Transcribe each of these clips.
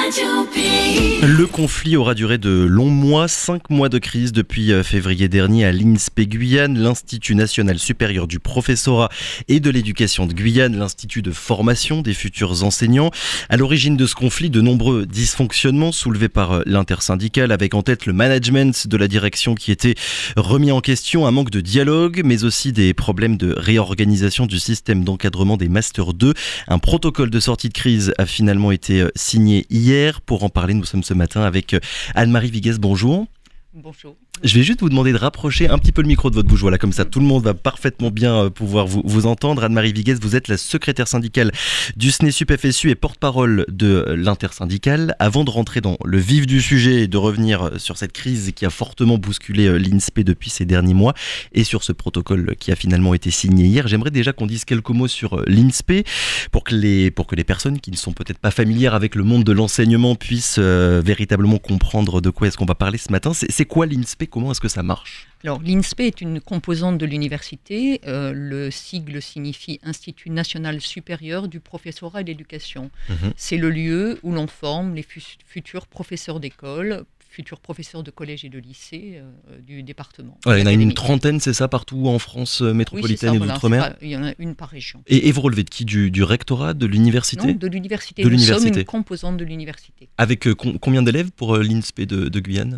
Le conflit aura duré de longs mois, 5 mois de crise depuis février dernier à l'INSPE Guyane, l'Institut national supérieur du professorat et de l'éducation de Guyane, l'institut de formation des futurs enseignants. À l'origine de ce conflit, de nombreux dysfonctionnements soulevés par l'intersyndicale, avec en tête le management de la direction qui était remis en question, un manque de dialogue, mais aussi des problèmes de réorganisation du système d'encadrement des Master 2. Un protocole de sortie de crise a finalement été signé hier. Pour en parler, nous sommes ce matin avec Anne-Marie Viguès. Bonjour. Bonjour. Je vais juste vous demander de rapprocher un petit peu le micro de votre bouche, voilà, comme ça tout le monde va parfaitement bien pouvoir vous entendre. Anne-Marie Viguès, vous êtes la secrétaire syndicale du SNESUP-FSU et porte-parole de l'intersyndicale. Avant de rentrer dans le vif du sujet et de revenir sur cette crise qui a fortement bousculé l'INSPE depuis ces derniers mois et sur ce protocole qui a finalement été signé hier, j'aimerais déjà qu'on dise quelques mots sur l'INSPE pour que les personnes qui ne sont peut-être pas familières avec le monde de l'enseignement puissent véritablement comprendre de quoi est-ce qu'on va parler ce matin. C'est quoi l'INSPE ? Comment est-ce que ça marche ? Alors, l'INSPE est une composante de l'université. Le sigle signifie Institut national supérieur du professorat et de l'éducation. C'est le lieu où l'on forme les futurs professeurs d'école, futurs professeurs de collège et de lycée du département. Ouais, il y en a une trentaine, c'est ça, partout en France métropolitaine et d'outre-mer ? Il y en a une par région. Et vous relevez de qui ? Du rectorat, de l'université ? Non, de l'université. Nous sommes une composante de l'université. Avec combien d'élèves pour l'INSPE de Guyane ?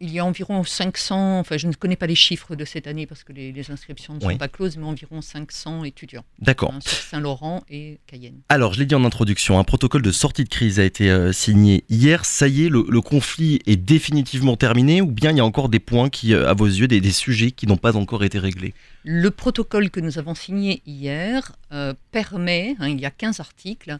Il y a environ 500, enfin je ne connais pas les chiffres de cette année parce que les inscriptions ne sont pas closes, mais environ 500 étudiants. D'accord. Sur Saint-Laurent et Cayenne. Alors, je l'ai dit en introduction, un protocole de sortie de crise a été signé hier. Ça y est, le conflit est définitivement terminé, ou bien il y a encore des points qui, à vos yeux, des sujets qui n'ont pas encore été réglés ? Le protocole que nous avons signé hier permet, il y a 15 articles,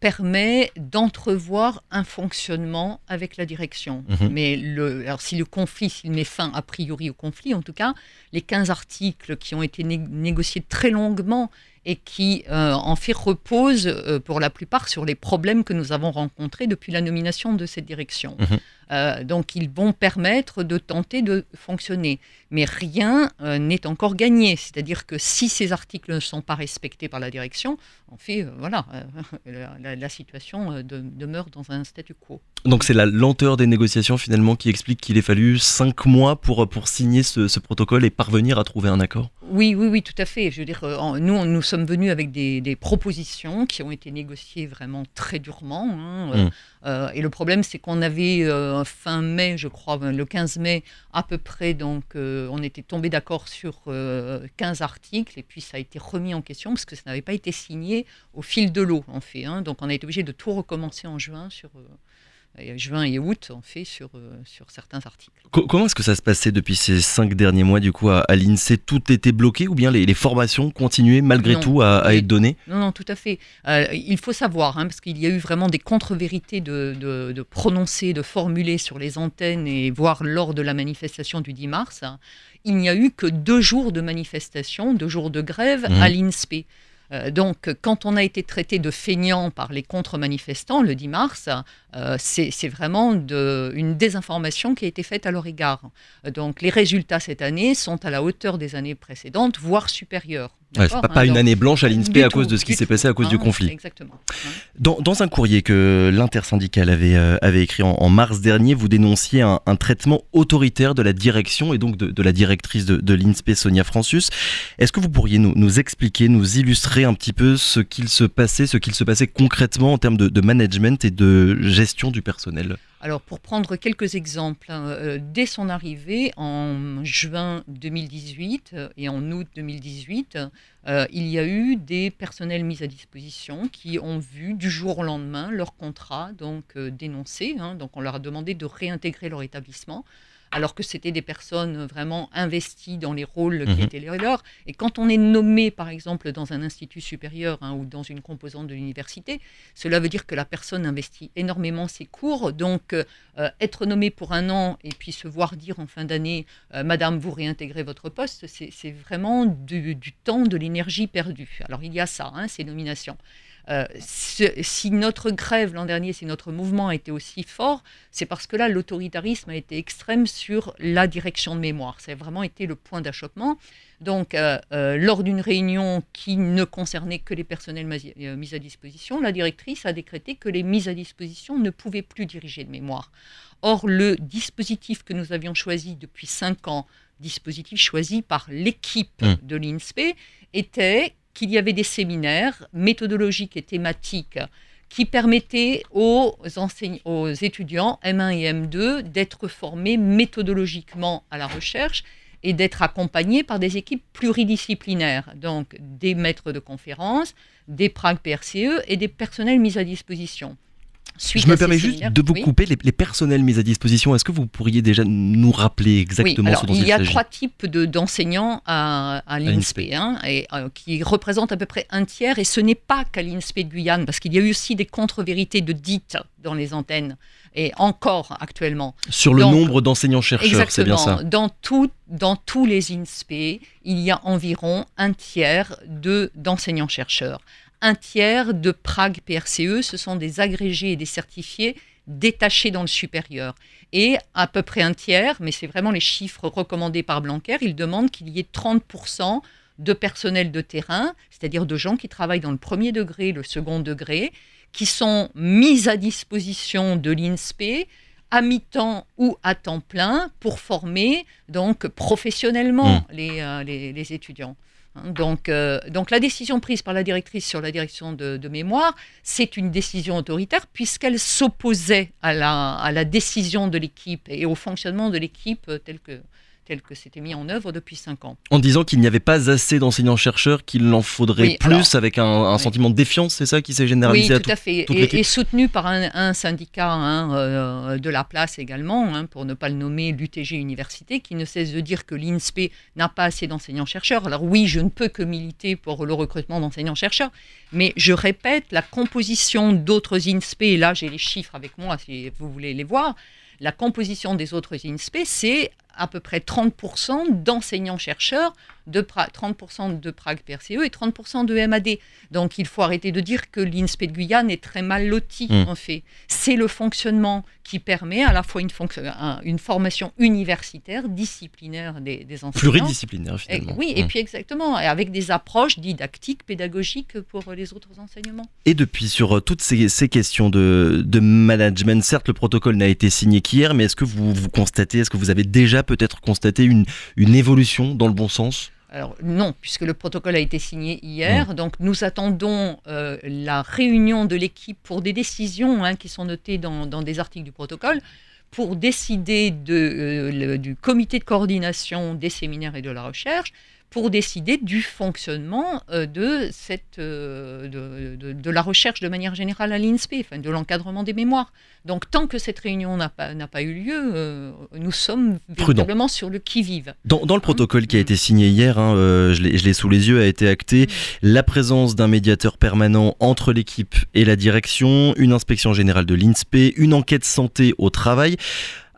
permet d'entrevoir un fonctionnement avec la direction. Mais alors si le conflit, s'il met fin a priori au conflit, en tout cas, les 15 articles qui ont été négociés très longuement et qui en fait reposent pour la plupart sur les problèmes que nous avons rencontrés depuis la nomination de cette direction. Donc ils vont permettre de tenter de fonctionner. Mais rien n'est encore gagné. C'est-à-dire que si ces articles ne sont pas respectés par la direction, en fait, la situation demeure dans un statu quo. Donc c'est la lenteur des négociations finalement qui explique qu'il ait fallu 5 mois pour signer ce protocole et parvenir à trouver un accord ? Oui, tout à fait. Je veux dire, nous sommes venus avec des propositions qui ont été négociées vraiment très durement. Et le problème, c'est qu'on avait fin mai, je crois, le 15 mai à peu près, donc on était tombé d'accord sur 15 articles et puis ça a été remis en question parce que ça n'avait pas été signé au fil de l'eau, en fait. Donc on a été obligé de tout recommencer en juin et août, on fait sur certains articles. Comment est-ce que ça se passait depuis ces 5 derniers mois du coup à l'INSEE ? Tout était bloqué ou bien les formations continuaient malgré tout à être données ? Non, tout à fait. Il faut savoir, parce qu'il y a eu vraiment des contre-vérités de prononcer, de formuler sur les antennes et voire lors de la manifestation du 10 mars. Il n'y a eu que 2 jours de manifestation, 2 jours de grève à l'INSPE. Donc, quand on a été traité de feignant par les contre-manifestants le 10 mars, c'est vraiment une désinformation qui a été faite à leur égard. Donc, les résultats cette année sont à la hauteur des années précédentes, voire supérieurs. Ouais, c'est pas une année blanche à l'INSPE à cause de ce qui s'est passé à cause du conflit. Exactement. Dans un courrier que l'intersyndicale avait écrit en mars dernier, vous dénonciez un traitement autoritaire de la direction et donc de la directrice de l'INSPE, Sonia Francius. Est-ce que vous pourriez nous expliquer, nous illustrer un petit peu ce qu'il se passait concrètement en termes de management et de gestion du personnel ? Alors, pour prendre quelques exemples, dès son arrivée en juin 2018 et en août 2018, il y a eu des personnels mis à disposition qui ont vu du jour au lendemain leur contrat dénoncé. Donc, on leur a demandé de réintégrer leur établissement, alors que c'était des personnes vraiment investies dans les rôles qui étaient les leurs. Et quand on est nommé, par exemple, dans un institut supérieur ou dans une composante de l'université, cela veut dire que la personne investit énormément ses cours. Donc, être nommé pour 1 an et puis se voir dire en fin d'année « Madame, vous réintégrez votre poste », c'est vraiment du temps, de l'énergie perdue. Alors, il y a ça, ces nominations. Si notre grève l'an dernier, si notre mouvement a été aussi fort, c'est parce que là, l'autoritarisme a été extrême sur la direction de mémoire. Ça a vraiment été le point d'achoppement. Donc, lors d'une réunion qui ne concernait que les personnels mis à disposition, la directrice a décrété que les mises à disposition ne pouvaient plus diriger de mémoire. Or, le dispositif que nous avions choisi depuis 5 ans, dispositif choisi par l'équipe de l'INSPE, était qu'il y avait des séminaires méthodologiques et thématiques qui permettaient aux étudiants M1 et M2 d'être formés méthodologiquement à la recherche et d'être accompagnés par des équipes pluridisciplinaires, donc des maîtres de conférences, des pragues PRCE et des personnels mis à disposition. Je me permets juste de vous couper, les personnels mis à disposition, est-ce que vous pourriez déjà nous rappeler exactement ce dont il s'agit ? Il y a 3 types d'enseignants à l'INSPE, qui représentent à peu près un tiers, et ce n'est pas qu'à l'INSPE de Guyane, parce qu'il y a eu aussi des contre-vérités de dites dans les antennes, et encore actuellement. Sur le nombre d'enseignants-chercheurs, c'est bien ça ? Dans tous les INSPE, il y a environ un tiers d'enseignants-chercheurs. Un tiers de pragues PRCE, ce sont des agrégés et des certifiés détachés dans le supérieur. Et à peu près un tiers, mais c'est vraiment les chiffres recommandés par Blanquer, il demande qu'il y ait 30% de personnel de terrain, c'est-à-dire de gens qui travaillent dans le premier degré, le second degré, qui sont mis à disposition de l'INSPE à mi-temps ou à temps plein pour former donc professionnellement les étudiants. Donc la décision prise par la directrice sur la direction de mémoire, c'est une décision autoritaire puisqu'elle s'opposait à la décision de l'équipe et au fonctionnement de l'équipe tel que c'était mis en œuvre depuis 5 ans. En disant qu'il n'y avait pas assez d'enseignants-chercheurs, qu'il en faudrait plus, avec un sentiment de défiance, c'est ça qui s'est généralisé tout à fait. Et soutenu par un syndicat de la place également, pour ne pas le nommer, l'UTG Université, qui ne cesse de dire que l'INSPE n'a pas assez d'enseignants-chercheurs. Alors oui, je ne peux que militer pour le recrutement d'enseignants-chercheurs, mais je répète, la composition d'autres INSPE, et là j'ai les chiffres avec moi si vous voulez les voir, la composition des autres INSPE, c'est à peu près 30% d'enseignants-chercheurs, 30% de pragues PRCE et 30% de MAD. Donc il faut arrêter de dire que l'INSPE de Guyane est très mal loti, en fait. C'est le fonctionnement qui permet à la fois une formation universitaire, disciplinaire des enseignants. Pluridisciplinaire, finalement. Et puis exactement, avec des approches didactiques, pédagogiques pour les autres enseignements. Et depuis, sur toutes ces questions de management, certes, le protocole n'a été signé qu'hier, mais est-ce que vous constatez, est-ce que vous avez déjà peut-être constaté une évolution dans le bon sens ? Alors non, puisque le protocole a été signé hier, donc nous attendons la réunion de l'équipe pour des décisions qui sont notées dans des articles du protocole, pour décider du comité de coordination des séminaires et de la recherche, pour décider du fonctionnement de la recherche de manière générale à l'INSPE, de l'encadrement des mémoires. Donc tant que cette réunion n'a pas eu lieu, nous sommes véritablement sur le qui-vive. Dans le protocole qui a été signé hier, je l'ai sous les yeux, a été acté la présence d'un médiateur permanent entre l'équipe et la direction, une inspection générale de l'INSPE, une enquête santé au travail.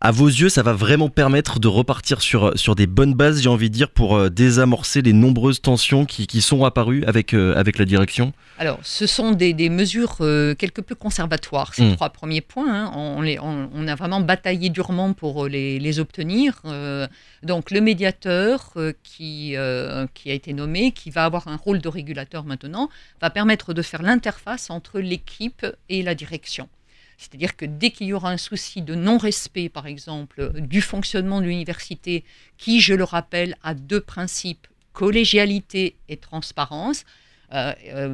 À vos yeux, ça va vraiment permettre de repartir sur des bonnes bases, j'ai envie de dire, pour désamorcer les nombreuses tensions qui sont apparues avec la direction ? Alors, ce sont des mesures quelque peu conservatoires, ces 3 premiers points. On a vraiment bataillé durement pour les obtenir. Donc, le médiateur qui a été nommé, qui va avoir un rôle de régulateur maintenant, va permettre de faire l'interface entre l'équipe et la direction. C'est-à-dire que dès qu'il y aura un souci de non-respect, par exemple, du fonctionnement de l'université, qui, je le rappelle, a 2 principes, collégialité et transparence,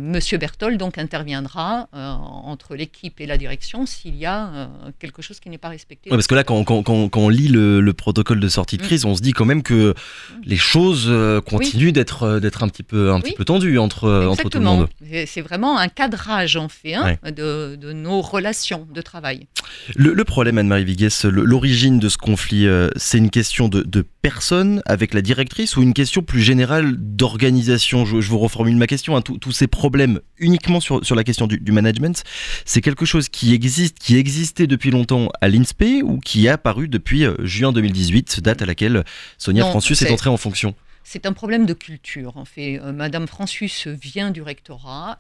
Monsieur Berthold donc interviendra entre l'équipe et la direction s'il y a quelque chose qui n'est pas respecté. Ouais, parce que là, quand on lit le protocole de sortie de crise, on se dit quand même que les choses continuent d'être un petit peu tendues entre tout le monde. C'est vraiment un cadrage en fait de nos relations de travail. Le problème, Anne-Marie Vigues, l'origine de ce conflit, c'est une question de personne avec la directrice ou une question plus générale d'organisation ? Je vous reformule ma question. Tous ces problèmes uniquement sur la question du management, c'est quelque chose qui existait depuis longtemps à l'INSPE ou qui est apparu depuis juin 2018, date à laquelle Sonia Francius est entrée en fonction ? c'est un problème de culture. En fait, Madame Francis vient du rectorat.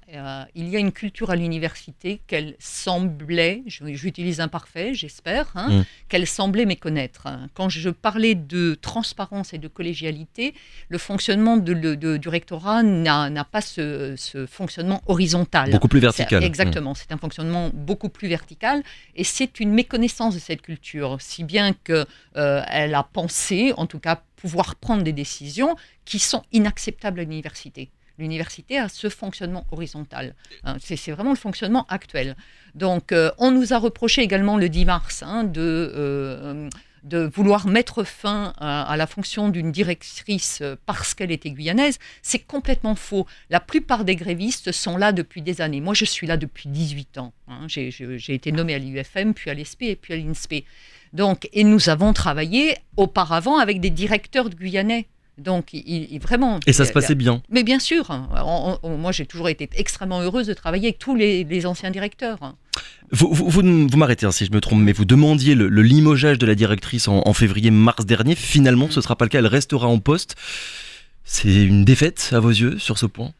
Il y a une culture à l'université qu'elle semblait, j'utilise imparfait, j'espère, qu'elle semblait méconnaître. Quand je parlais de transparence et de collégialité, le fonctionnement du rectorat n'a pas ce fonctionnement horizontal. Beaucoup plus vertical. Exactement, c'est un fonctionnement beaucoup plus vertical et c'est une méconnaissance de cette culture, si bien qu'elle a pensé, en tout cas, pouvoir prendre des décisions qui sont inacceptables à l'université. L'université a ce fonctionnement horizontal. C'est vraiment le fonctionnement actuel. Donc, on nous a reproché également le 10 mars de vouloir mettre fin à la fonction d'une directrice parce qu'elle était guyanaise. C'est complètement faux. La plupart des grévistes sont là depuis des années. Moi, je suis là depuis 18 ans. J'ai été nommée à l'UFM, puis à l'ESP et puis à l'INSPE. Donc, et nous avons travaillé auparavant avec des directeurs de Guyanais. Donc, vraiment. Et ça se passait bien. Mais bien sûr. Moi, j'ai toujours été extrêmement heureuse de travailler avec tous les anciens directeurs. Vous m'arrêtez si je me trompe, mais vous demandiez le limogeage de la directrice en février-mars dernier. Finalement, ce ne sera pas le cas. Elle restera en poste. C'est une défaite à vos yeux sur ce point ?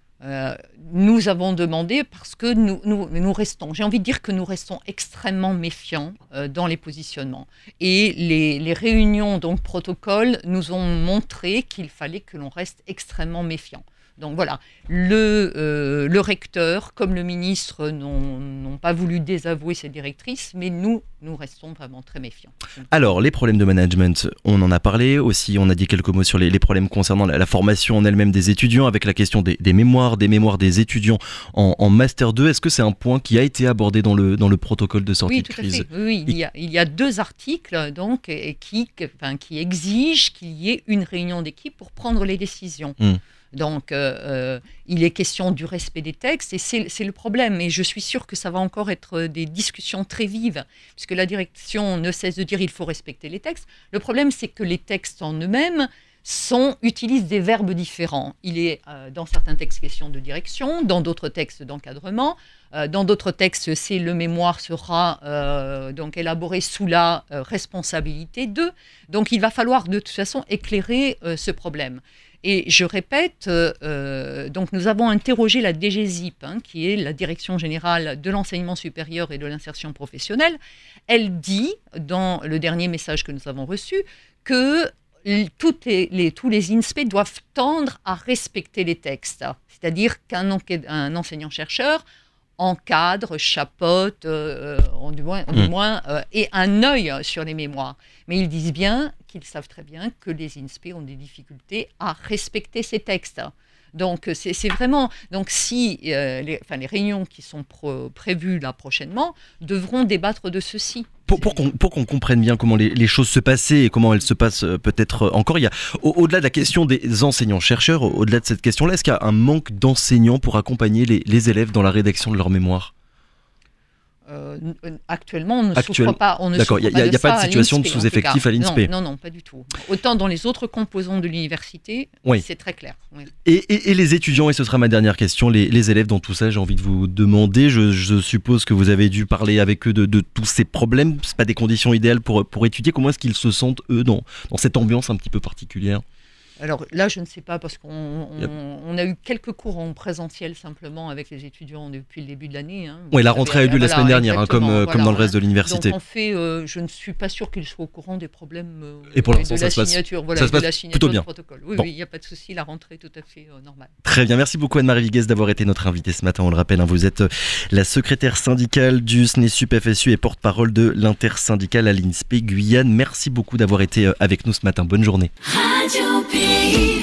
Nous avons demandé parce que nous restons, j'ai envie de dire que nous restons extrêmement méfiants dans les positionnements. Et les réunions, donc protocole, nous ont montré qu'il fallait que l'on reste extrêmement méfiant. Donc voilà, le recteur comme le ministre n'ont pas voulu désavouer ces directrices, mais nous restons vraiment très méfiants. Alors, les problèmes de management, on en a parlé aussi, on a dit quelques mots sur les problèmes concernant la formation en elle-même des étudiants, avec la question des mémoires des étudiants en Master 2. Est-ce que c'est un point qui a été abordé dans le protocole de sortie de crise ? Oui, il y a 2 articles donc, qui exigent qu'il y ait une réunion d'équipe pour prendre les décisions. Donc, il est question du respect des textes et c'est le problème. Et je suis sûre que ça va encore être des discussions très vives, puisque la direction ne cesse de dire qu'il faut respecter les textes. Le problème, c'est que les textes en eux-mêmes utilisent des verbes différents. Il est dans certains textes question de direction, dans d'autres textes d'encadrement. Dans d'autres textes, c'est le mémoire sera donc élaboré sous la responsabilité d'eux. Donc, il va falloir de toute façon éclairer ce problème. Et je répète, donc nous avons interrogé la DGSIP, qui est la Direction Générale de l'Enseignement Supérieur et de l'Insertion Professionnelle. Elle dit, dans le dernier message que nous avons reçu, que tous les INSPE doivent tendre à respecter les textes. C'est-à-dire qu'un enseignant-chercheur encadre, chapeaute, du moins et un œil sur les mémoires. Mais ils disent bien qu'ils savent très bien que les INSPE ont des difficultés à respecter ces textes. Donc, c'est vraiment... Donc, si les réunions qui sont prévues là prochainement devront débattre de ceci. Pour qu'on comprenne bien comment les choses se passaient et comment elles se passent peut-être encore, il y a, au-delà de la question des enseignants-chercheurs, au-delà de cette question-là, est-ce qu'il y a un manque d'enseignants pour accompagner les élèves dans la rédaction de leur mémoire ? Actuellement, on ne souffre pas. D'accord, il n'y a pas de situation de sous-effectif à l'INSPE. Non, pas du tout. Autant dans les autres composants de l'université, c'est très clair. Oui. Et les étudiants, et ce sera ma dernière question, les élèves dans tout ça, j'ai envie de vous demander, je suppose que vous avez dû parler avec eux de tous ces problèmes, ce pas des conditions idéales pour étudier. Comment est-ce qu'ils se sentent, eux, dans cette ambiance un petit peu particulière ? Alors là, je ne sais pas, parce qu'on a eu quelques cours en présentiel simplement avec les étudiants depuis le début de l'année. Oui, la rentrée a eu lieu la semaine dernière, comme dans le reste de l'université. Donc en fait, je ne suis pas sûre qu'ils soient au courant des problèmes et pour l'instant, de la signature. Ça se passe plutôt bien. Protocole. Oui, il n'y a pas de souci, la rentrée est tout à fait normale. Très bien, merci beaucoup Anne-Marie Vigues d'avoir été notre invitée ce matin. On le rappelle, vous êtes la secrétaire syndicale du SNESUP-FSU et porte-parole de l'intersyndicale à l'INSPE Guyane. Merci beaucoup d'avoir été avec nous ce matin. Bonne journée. Radio Pays.